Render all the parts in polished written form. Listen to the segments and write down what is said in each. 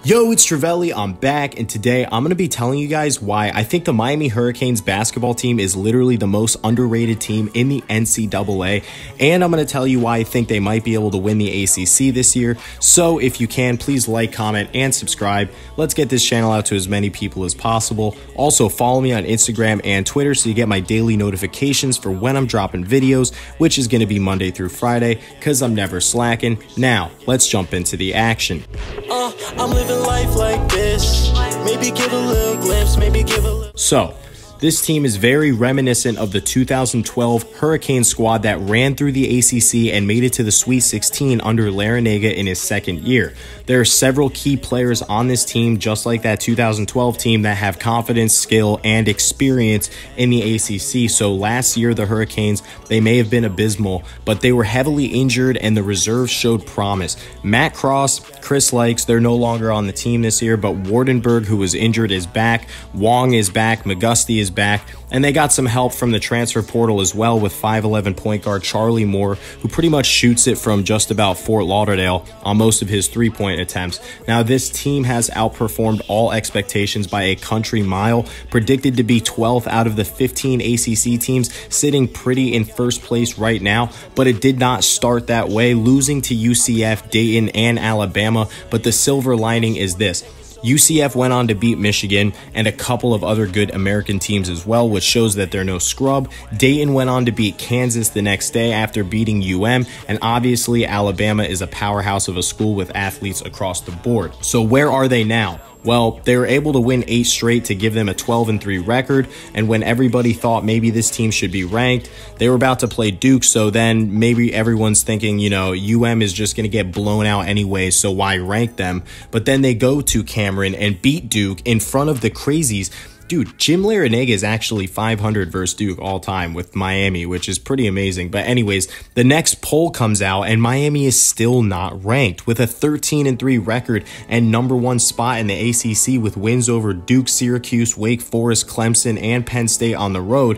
Yo, it's Trivelli, I'm back, and today I'm going to be telling you guys why I think the Miami Hurricanes basketball team is literally the most underrated team in the NCAA, and I'm going to tell you why I think they might be able to win the ACC this year. So if you can, please like, comment, and subscribe. Let's get this channel out to as many people as possible. Also, follow me on Instagram and Twitter so you get my daily notifications for when I'm dropping videos, which is going to be Monday through Friday, because I'm never slacking. Now, let's jump into the action. I'm living life like this. Maybe give a little glimpse, maybe give a little. So, this team is very reminiscent of the 2012 Hurricane squad that ran through the ACC and made it to the Sweet 16 under Larrañaga in his second year. There are several key players on this team, just like that 2012 team, that have confidence, skill, and experience in the ACC. So last year, the Hurricanes, they may have been abysmal, but they were heavily injured and the reserves showed promise. Matt Cross, Chris Likes, they're no longer on the team this year, but Wardenberg, who was injured, is back. Wong is back. McGusty is back, and they got some help from the transfer portal as well with 5'11" point guard Charlie Moore, who pretty much shoots it from just about Fort Lauderdale on most of his three-point attempts. Now, this team has outperformed all expectations by a country mile, predicted to be 12th out of the 15 ACC teams, sitting pretty in first place right now, but it did not start that way, losing to UCF, Dayton, and Alabama. But the silver lining is this: UCF went on to beat Michigan and a couple of other good American teams as well, which shows that they're no scrub. Dayton went on to beat Kansas the next day after beating UM, and obviously Alabama is a powerhouse of a school with athletes across the board. So where are they now? Well, they were able to win 8 straight to give them a 12-3 record, and when everybody thought maybe this team should be ranked, they were about to play Duke, so then maybe everyone's thinking, you know, UM is just going to get blown out anyway, so why rank them? But then they go to Cameron and beat Duke in front of the Crazies. Dude, Jim Larrañaga is actually 500 versus Duke all time with Miami, which is pretty amazing. But anyways, the next poll comes out and Miami is still not ranked with a 13-3 record and #1 spot in the ACC with wins over Duke, Syracuse, Wake Forest, Clemson, and Penn State on the road.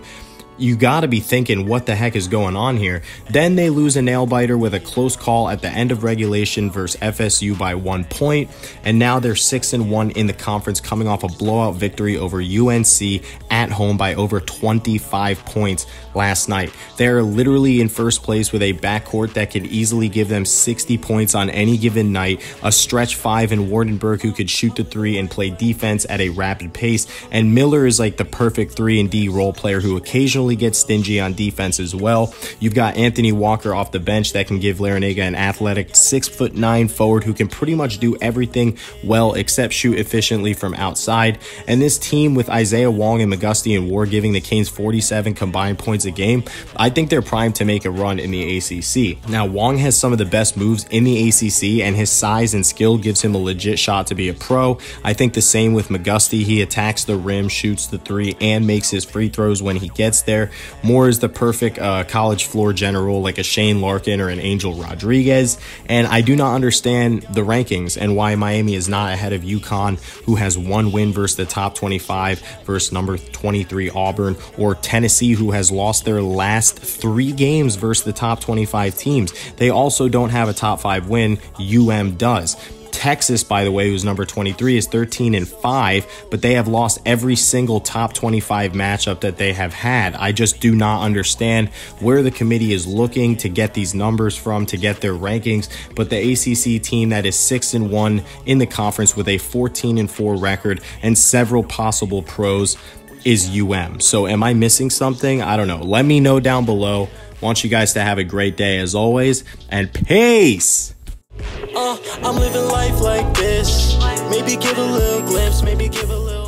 You gotta be thinking, what the heck is going on here? Then they lose a nail-biter with a close call at the end of regulation versus FSU by 1 point, and now they're 6-1 in the conference, coming off a blowout victory over UNC at home by over 25 points last night. They're literally in first place with a backcourt that could easily give them 60 points on any given night, a stretch 5 in Wardenberg who could shoot the 3 and play defense at a rapid pace, and Miller is like the perfect 3-and-D role player who occasionally gets stingy on defense as well. You've got Anthony Walker off the bench that can give Larrañaga an athletic 6'9" forward who can pretty much do everything well except shoot efficiently from outside. And this team with Isaiah Wong and McGusty and Ward giving the Canes 47 combined points a game, I think they're primed to make a run in the ACC. Now, Wong has some of the best moves in the ACC, and his size and skill gives him a legit shot to be a pro. I think the same with McGusty. He attacks the rim, shoots the 3, and makes his free throws when he gets there. Moore is the perfect college floor general, like a Shane Larkin or an Angel Rodriguez. And I do not understand the rankings and why Miami is not ahead of UConn, who has 1 win versus the top 25 versus number 23 Auburn, or Tennessee, who has lost their last 3 games versus the top 25 teams. They also don't have a top 5 win. UM does. Texas, by the way, who's number 23, is 13-5, but they have lost every single top 25 matchup that they have had. I just do not understand where the committee is looking to get these numbers from, to get their rankings. But the ACC team that is 6-1 in the conference with a 14-4 record and several possible pros is UM. So am I missing something? I don't know. Let me know down below. Want you guys to have a great day as always, and peace! I'm living life like this. Maybe give a little glimpse, maybe give a little.